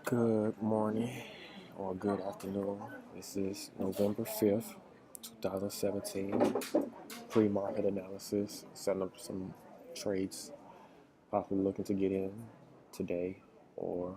Good morning or good afternoon. This is November 5th, 2017. Pre-market analysis, setting up some trades, possibly looking to get in today or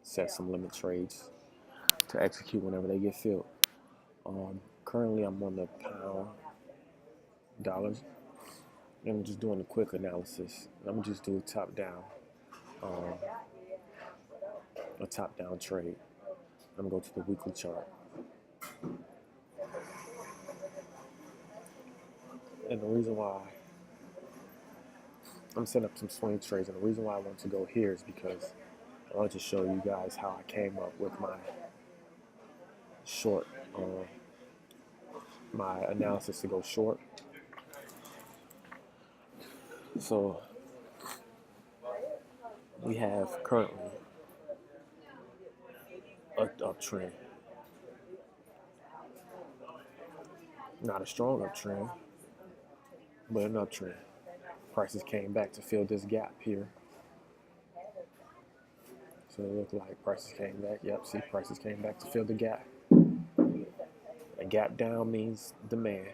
set some limit trades to execute whenever they get filled. Currently, I'm on the pound dollars, and I'm just doing a quick analysis. I'm just doing a top-down trade. I'm gonna go to the weekly chart. And the reason why I'm setting up some swing trades, and the reason why I want to go here is because I want to show you guys how I came up with my short, my analysis to go short. So we have currently an uptrend, not a strong uptrend, but an uptrend. Prices came back to fill this gap here. So it looked like prices came back. Yep, see, prices came back to fill the gap. A gap down means demand.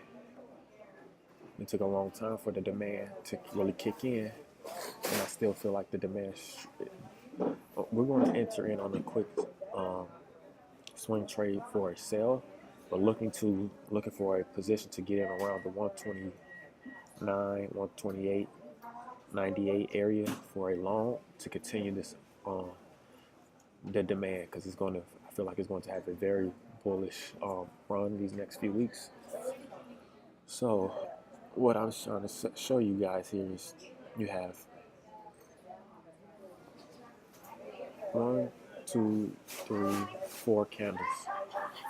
It took a long time for the demand to really kick in, and I still feel like the demand. We're going to enter in on a quick swing trade for a sell, but looking for a position to get in around the 129, 128, 98 area for a long to continue this the demand, because I feel like it's going to have a very bullish run these next few weeks. So what I'm trying to show you guys here is you have 1, 2, 3, 4 candles,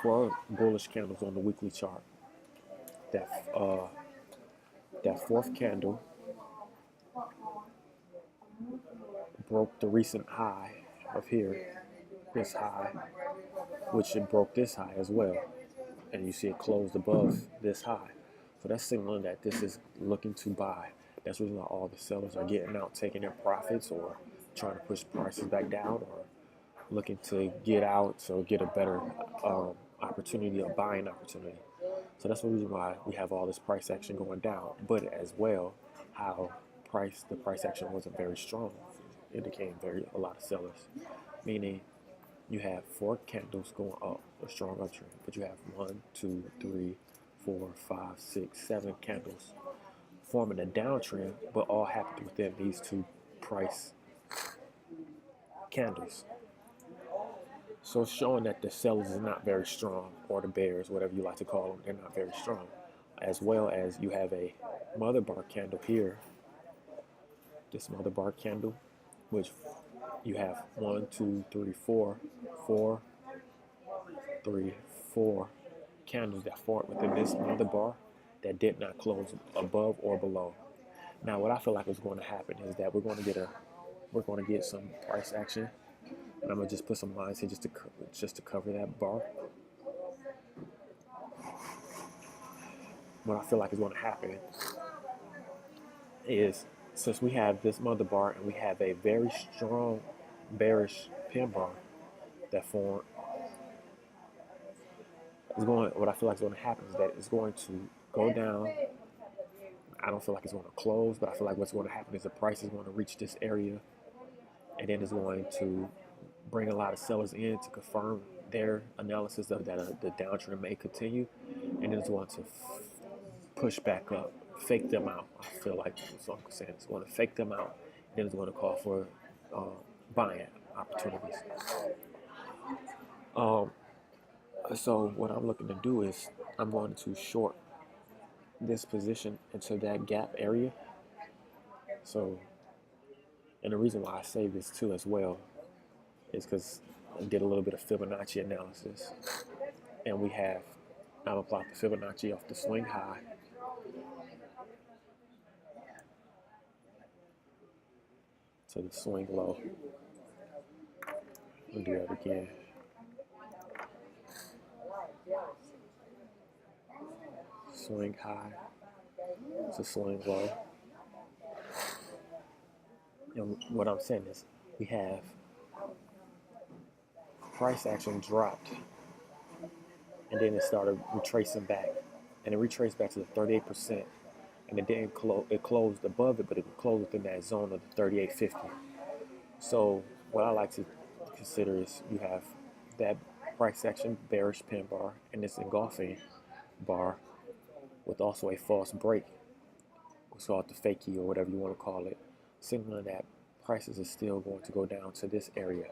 4 bullish candles on the weekly chart. That fourth candle broke the recent high of here, this high, which it broke this high as well, and you see it closed above this high. So that's signaling that this is looking to buy. That's the reason why all the sellers are getting out, taking their profits, or trying to push prices back down, or looking to get out, so get a better opportunity, a buying opportunity. So that's the reason why we have all this price action going down, but as well, how the price action wasn't very strong, indicating a lot of sellers, meaning you have 4 candles going up, a strong uptrend, but you have 1, 2, 3, 4, 5, 6, 7 candles forming a downtrend, but all happened within these 2 price candles. So showing that the sellers is not very strong, or the bears, whatever you like to call them, they're not very strong. As well as you have a mother bar candle here, this mother bar candle, which you have 1, 2, 3, 4, 4 candles that formed within this mother bar that did not close above or below. Now, what I feel like is going to happen is that we're going to get some price action, and I'm gonna just put some lines here just to cover that bar. What I feel like is going to happen is, since we have this mother bar and we have a very strong bearish pin bar that formed, what I feel like is going to happen is that it's going to go down. I don't feel like it's going to close, but I feel like what's going to happen is the price is going to reach this area, and then it's going to bring a lot of sellers in to confirm their analysis of that the downtrend may continue, and then it's going to push back up, fake them out. I feel like that's what I'm saying. It's going to fake them out, and then it's going to call for buying opportunities. So what I'm looking to do is I'm going to short this position into that gap area. So, and the reason why I say this too as well is because I did a little bit of Fibonacci analysis, and I've applied the Fibonacci off the swing high to the swing low. We'll do that again. Swing high to swing low. And what I'm saying is we have price action dropped, and then it started retracing back, and it retraced back to the 38%, and it didn't close. It closed above it, but it closed within that zone of the 38.50. So what I like to consider is you have that price action bearish pin bar and this engulfing bar with also a false break. We'll call it the fakie or whatever you want to call it, signaling that prices are still going to go down to this area.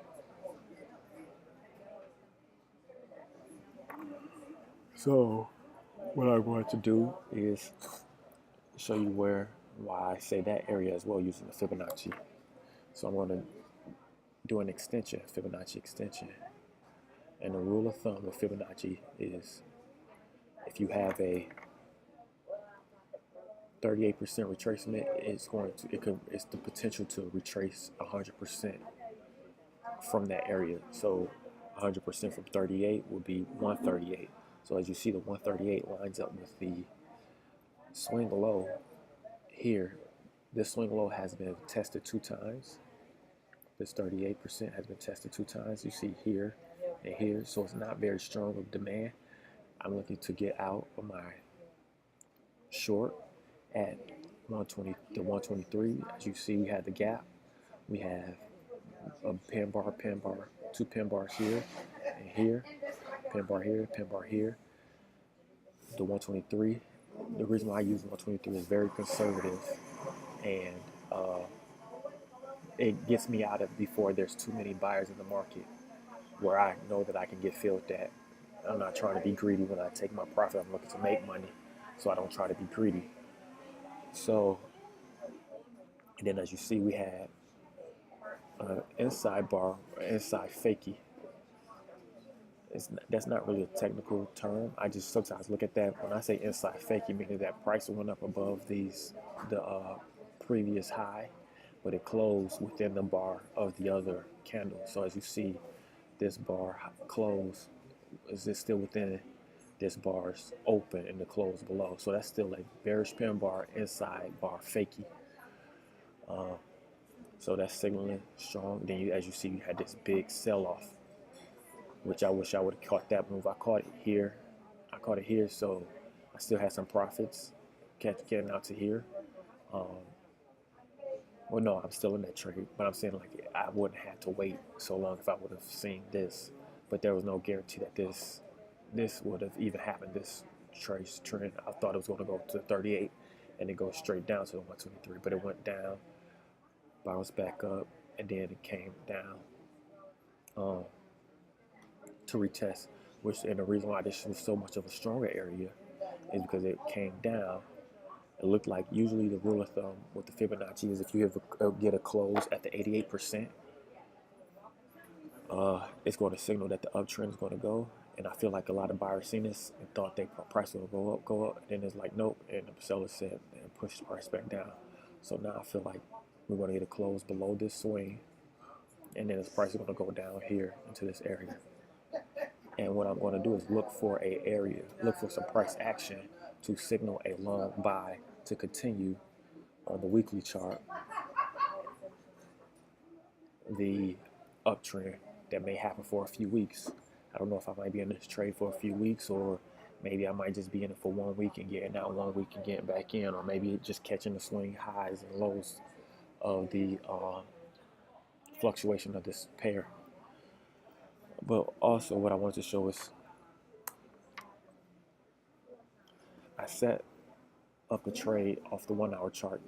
So what I'm going to do is show you why I say that area as well using the Fibonacci. So I'm going to do an extension, Fibonacci extension. And the rule of thumb with Fibonacci is if you have a 38% retracement, it's the potential to retrace 100% from that area. So 100% from 38 would be 138. So as you see, the 138 lines up with the swing low here. This swing low has been tested 2 times. This 38% has been tested 2 times. You see here and here. So it's not very strong of demand. I'm looking to get out of my short at 120 to 123. As you see, we have the gap. We have a pin bar, 2 pin bars here and here, pin bar here, pin bar here. The 123. The reason why I use 123 is very conservative, and it gets me out of before there's too many buyers in the market, where I know that I can get filled that. I'm not trying to be greedy when I take my profit. I'm looking to make money, so I don't try to be greedy. So, and then as you see, we had inside bar, inside fakie. That's not really a technical term. I just sometimes look at that when I say inside fakie, meaning that price went up above the previous high, but it closed within the bar of the other candle. So as you see, this bar closed. Is it still within this bar's open and the close below? So that's still a bearish pin bar, inside bar fakie. So that's signaling strong. Then as you see, you had this big sell-off, which I wish I would have caught that move. I caught it here. So I still had some profits getting out to here. Well, no, I'm still in that trade, but I'm saying like I wouldn't have to wait so long if I would have seen this. But there was no guarantee that this would have even happened. This trace trend, I thought it was going to go to 38 and it goes straight down to the 123, but it went down, bounced back up, and then it came down to retest. And the reason why this was so much of a stronger area is because it came down. It looked like usually the rule of thumb with the Fibonacci is if you get a close at the 88%, it's going to signal that the uptrend is going to go. And I feel like a lot of buyers seen this and thought their price will go up. And then it's like, nope. And the seller said and pushed the price back down. So now I feel like we're going to get a close below this swing, and then this price is going to go down here into this area. And what I'm going to do is look for some price action to signal a long buy to continue on the weekly chart, the uptrend that may happen for a few weeks. I don't know if I might be in this trade for a few weeks, or maybe I might just be in it for 1 week and getting out 1 week and getting back in, or maybe just catching the swing highs and lows of the fluctuation of this pair. But also what I want to show is I set up a trade off the 1 hour chart.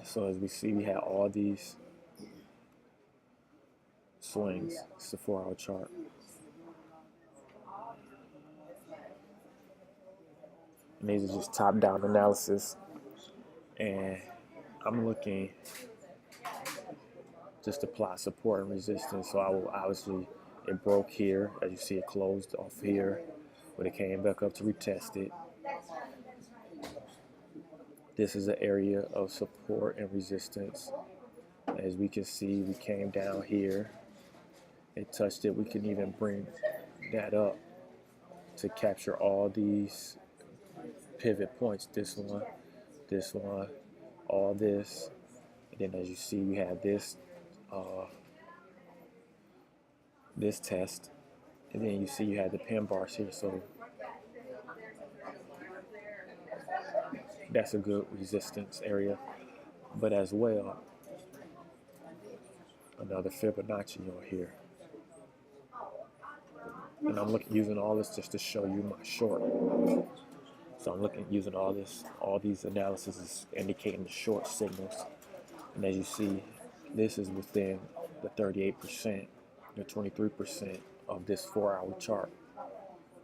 So as we see, we had all these swings. It's the 4 hour chart. And these are just top down analysis. And I'm looking just to plot support and resistance. So I will obviously, it broke here. As you see, it closed off here, but it came back up to retest it. This is an area of support and resistance. As we can see, we came down here. It touched it. We can even bring that up to capture all these pivot points. This one, all this, and then as you see, we have this this test, and then you see you have the pin bars here. So that's a good resistance area, but as well, another Fibonacci on here. And I'm using all this just to show you my short. So I'm using all these analyses is indicating the short signals. And as you see, this is within the 38%, the 23% of this 4-hour chart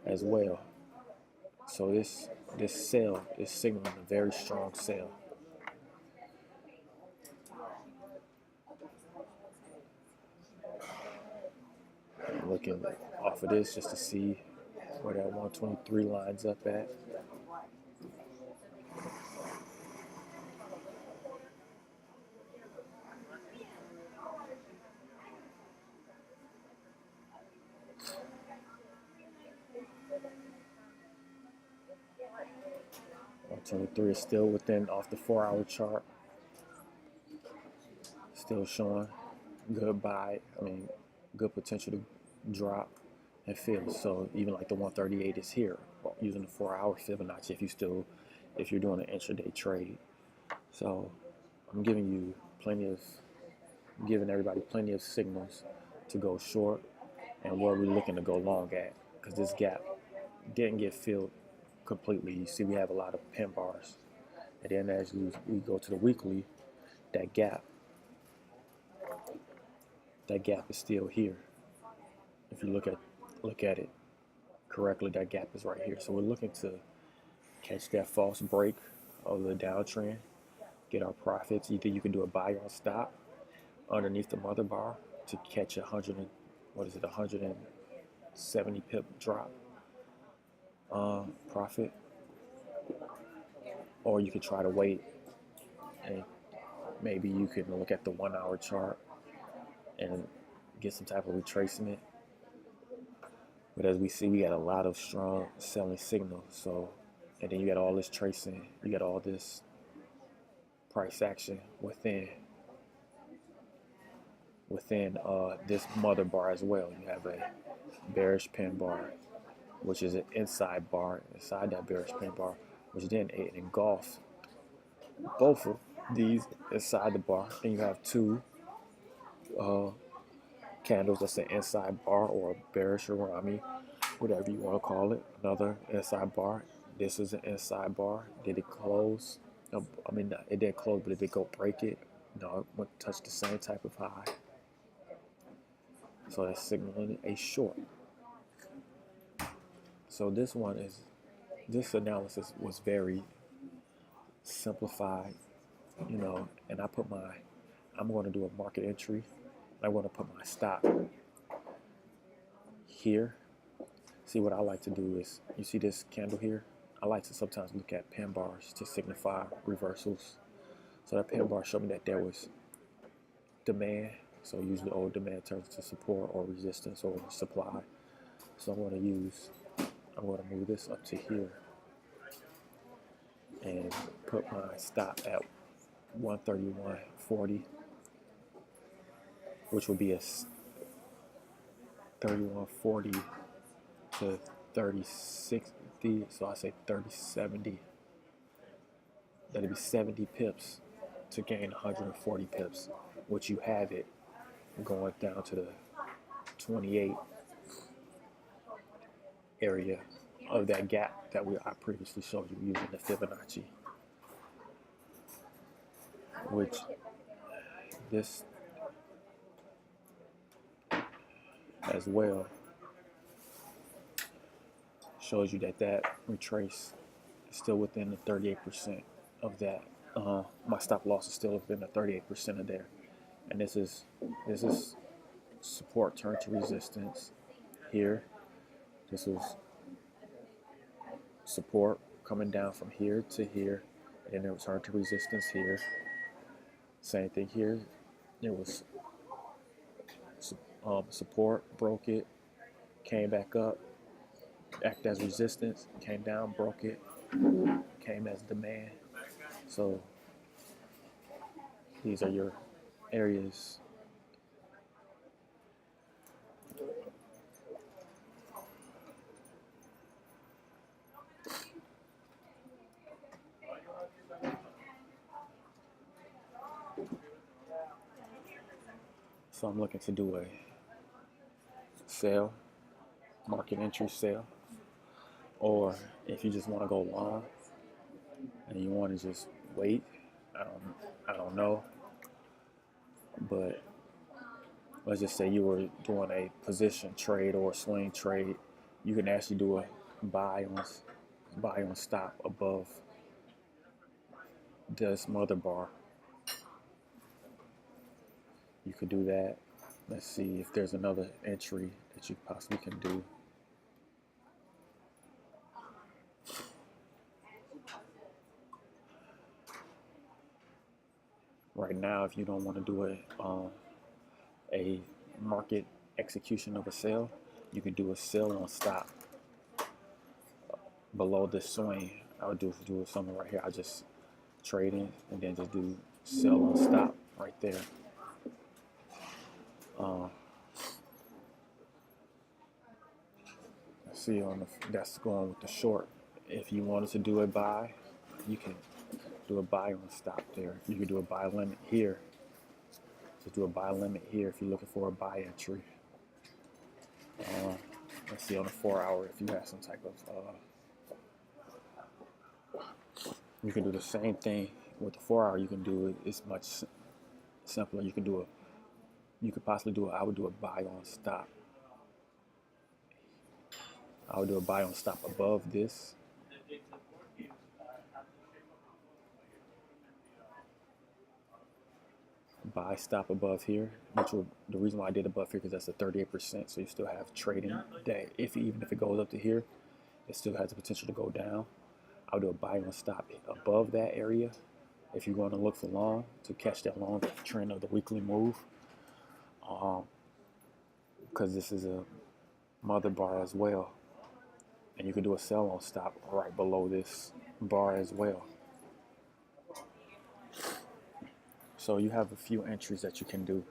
as well. So this sell is signaling a very strong sell. I'm looking off of this just to see where that 123 lines up at. $123 is still within off the 4-hour chart. Still showing good buy. I mean, good potential to drop and fill. So even like the 138 is here using the 4-hour Fibonacci if you're doing an intraday trade. So I'm giving everybody plenty of signals to go short and where we're looking to go long at, because this gap didn't get filled completely. You see we have a lot of pin bars, and then as we go to the weekly, that gap is still here. If you look at it correctly, that gap is right here. So we're looking to catch that false break of the downtrend, get our profits. Either you can do a buy on stop underneath the mother bar to catch 170 pip drop profit, or you could try to wait and maybe you can look at the 1-hour chart and get some type of retracement. But as we see, we got a lot of strong selling signals. So, and then you got all this tracing, you got all this price action within this mother bar as well. You have a bearish pin bar, which is an inside bar inside that bearish pin bar, which then it engulfs both of these inside the bar. Then you have two candles that's an inside bar or a bearish Arami, whatever you want to call it. Another inside bar. This is an inside bar. Did it close? No, I mean, it didn't close, but it did go break it. No, it went to touch the same type of high. So that's signaling a short. So this analysis was very simplified, and I'm going to do a market entry. I want to put my stop here. See, what I like to do is, you see this candle here? I like to sometimes look at pin bars to signify reversals. So that pin bar showed me that there was demand. So usually old demand turns to support or resistance or supply. So I'm going to move this up to here and put my stop at 131.40, which will be a 31.40 to 30.60. So I say 30.70. That'll be 70 pips to gain 140 pips, which you have it going down to the 28 area of that gap that I previously showed you using the Fibonacci, which this as well shows you that retrace is still within the 38% of that. My stop loss is still within the 38% of there, and this is support turn to resistance here. This was support coming down from here to here, and then it returned to resistance here. Same thing here. It was support, broke it, came back up, acted as resistance, came down, broke it, came as demand. So these are your areas. So I'm looking to do a sell, market entry sell, or if you just want to go long and you want to just wait, I don't know, but let's just say you were doing a position trade or a swing trade, you can actually do a buy on stop above this mother bar. You could do that. Let's see if there's another entry that you possibly can do. Right now, if you don't want to do a market execution of a sell, you can do a sell on stop below this swing. I would do something right here. I just trade in and then just do sell on stop right there. See that's going with the short. If you wanted to do a buy, you can do a buy on stop there. You can do a buy limit here. Just do a buy limit here if you're looking for a buy entry. Let's see on the 4-hour if you have some type of. You can do the same thing with the 4-hour. You can do it. It's much simpler. You could possibly do it. I would do a buy on stop. I would do a buy on stop above this. Buy stop above here, the reason why I did above here because that's a 38%, so you still have trading that even if it goes up to here, it still has the potential to go down. I'll do a buy on stop above that area if you're going to look for long to catch that long trend of the weekly move, because this is a mother bar as well, and you can do a sell on stop right below this bar as well. So you have a few entries that you can do.